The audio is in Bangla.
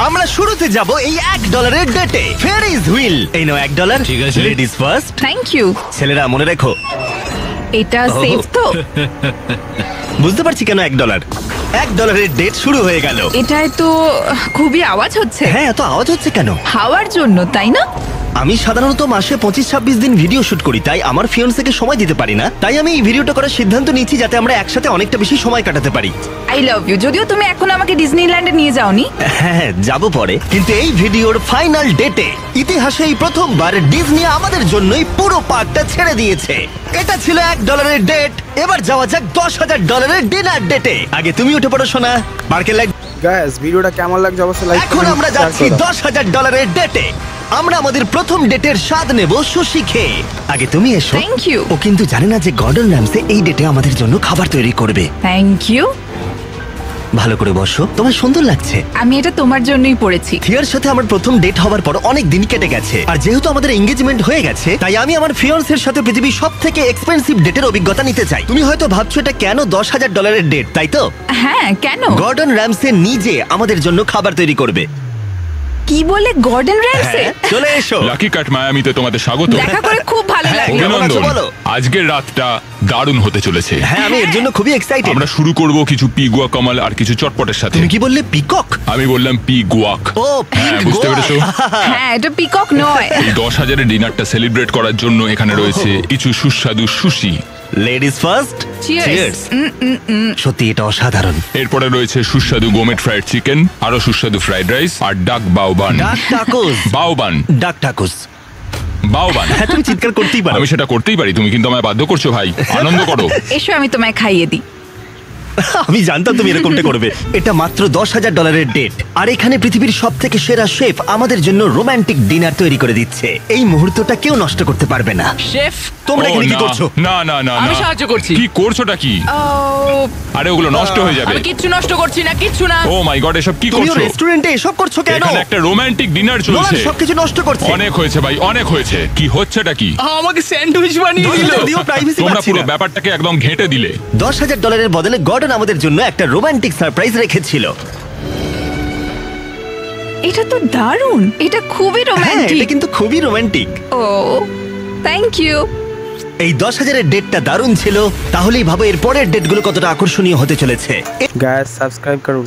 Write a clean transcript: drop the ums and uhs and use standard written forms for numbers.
আমরা শুরুতে যাব এই $1 ডেটে। ফেরিজ হুইল, এই নাও $1। ঠিক আছে। Ladies first. Thank you. ছেলেরা মনে রেখো। এটা সেফ তো? বুঝতে পারছি কেন $1। $1 ডেট শুরু হয়ে গেল। এটায় তো খুবই আওয়াজ হচ্ছে। হ্যাঁ, এত আওয়াজ হচ্ছে কেন? হাওয়ার জন্য, তাই না? আমি সাধারণত মাসে 25-26 দিন ভিডিও শুট করি, তাই আমার ফিয়ন্সেকে সময় দিতে পারি না। তাই আমি এই ভিডিওটা করার সিদ্ধান্ত নিয়েছি যাতে আমরা একসাথে অনেকটা বেশি সময় কাটাতে পারি। I love you. যদিও তুমি এখন আমাকে ডিজনিল্যান্ডে নিয়ে যাওনি। হ্যাঁ, যাবো পরে। কিন্তু এই ভিডিওর ফাইনাল ডেটে ইতিহাসে এই প্রথমবার ডিজনি আমাদের জন্যই পুরো পার্কটা ছেড়ে দিয়েছে। এটা ছিল $1 ডেট। এবার যাওয়া যাক $10,000 ডিনার ডেটে। আগে তুমি উঠে পড়ো সোনা। পার্কের লাইট। গাইস ভিডিওটা কেমন লাগছে অবশ্যই লাইক এখন আমরা যাচ্ছি $10,000 ডেটে। আমরা আমাদের প্রথম ডেটের স্বাদ নেব সুশি খেয়ে। আগে তুমি এসো। Thank you. ও কিন্তু জানে না যে গর্ডন র্যামসে এই ডেটে আমাদের জন্য খাবার তৈরি করবে। Thank you. ভালো করে বসো, তোমার সুন্দর লাগছে। আমি এটা তোমার জন্যই পড়েছি। থিয়ার সাথে আমার প্রথম ডেট হওয়ার পর অনেক দিন কেটে গেছে, আর যেহেতু আমাদের এঙ্গেজমেন্ট হয়ে গেছে তাই আমি আমার ফিয়ান্সের সাথে পৃথিবীর সবথেকে এক্সপেন্সিভ ডেটের অভিজ্ঞতা নিতে চাই। তুমি হয়তো ভাবছো এটা কেন $10,000 ডেট, তাই তো? হ্যাঁ, কেন? গর্ডন র্যামসে নিজে আমাদের জন্য খাবার তৈরি করবে। কি বলে, গর্ডন র্যামসে? হ্যাঁ, চলে এসো। লাকি কাট মায়ামিতে তোমাদের স্বাগত। দেখা করে খুব ভালো হ্যাঁ, লাগলো। কেমন আছো অভিনন্দন। বলো? আজকের রাতটা দারুণ হতে চলেছে। হ্যাঁ, আমি এর জন্য খুবই এক্সাইটেড। আমরা শুরু করব কিছু পিগুয়া কমাল আর কিছু চটপটের সাথে। তুমি কি বললে, পিকক? আমি বললাম পি গুয়াক। ও, হ্যাঁ, পিক বুঝতে গোয়া। পেরেছো? হ্যাঁ, এটা পিকক নয়। এই 10,000-এর ডিনারটা সেলিব্রেট করার জন্য এখানে রয়েছে কিছু সুস্বাদু সুশি। Ladies first. Cheers. সত্যি এটা অসাধারণ। এরপরে রয়েছে সুস্বাদু গোমেট ফ্রাইড চিকেন, আরো সুস্বাদু ফ্রাইড রাইস আর ডাক বাউবান। ডাক টাকোস। বাউবান। ডাক টাকোস। বাউবান। হ্যাঁ, তুমি চিৎকার করতেই পারো। আমি সেটা করতেই পারি, তুমি কিন্তু আমায় বাধ্য করছো ভাই। আনন্দ করো। এসো আমি তোমায় খাইয়ে দিই। আমি জানতাম তুমি এরকমটা করবে। এটা মাত্র $10,000 ডেট, আর এখানে পৃথিবীর সবথেকে সেরা শেফ আমাদের জন্য রোমান্টিক ডিনার তৈরি করে দিচ্ছে। এই মুহূর্তটা কেউ নষ্ট করতে পারবে না। শেফ, তোমরা ও, এখানে কি না, করছো? না না না আমি না। সাহায্য করছি। কি করছোটা কি? ও, আরে ওগুলো নষ্ট হয়ে যাবে। আমি কিচ্ছু নষ্ট করছি না, কিচ্ছু না। ও মাই গড, এসব কি তুমি করছো? রেস্টুরেন্টে এসব করছো কেন? এখানে একটা রোমান্টিক ডিনার নোলান চলছে। সবকিছু নষ্ট করছে। অনেক হয়েছে ভাই, অনেক হয়েছে। কি হচ্ছেটা কি? আমাকে স্যান্ডউইচ বানিয়ে দিল। যদিও প্রাইভেসি তোমরা পাচ্ছি পুরো না। ব্যাপারটাকে একদম ঘেঁটে দিলে। $10,000 বদলে গর্ডন আমাদের জন্য একটা রোমান্টিক সারপ্রাইজ রেখেছিল। এটা তো দারুণ। এটা খুবই হ্যাঁ, রোমান্টিক। এটা কিন্তু খুবই রোমান্টিক। O, thank you. এই 10,000-এর ডেটটা দারুণ ছিল। তাহলেই ভাবো এর পরের ডেটগুলো কতটা আকর্ষণীয় হতে চলেছে। গাইস সাবস্ক্রাইব করুন।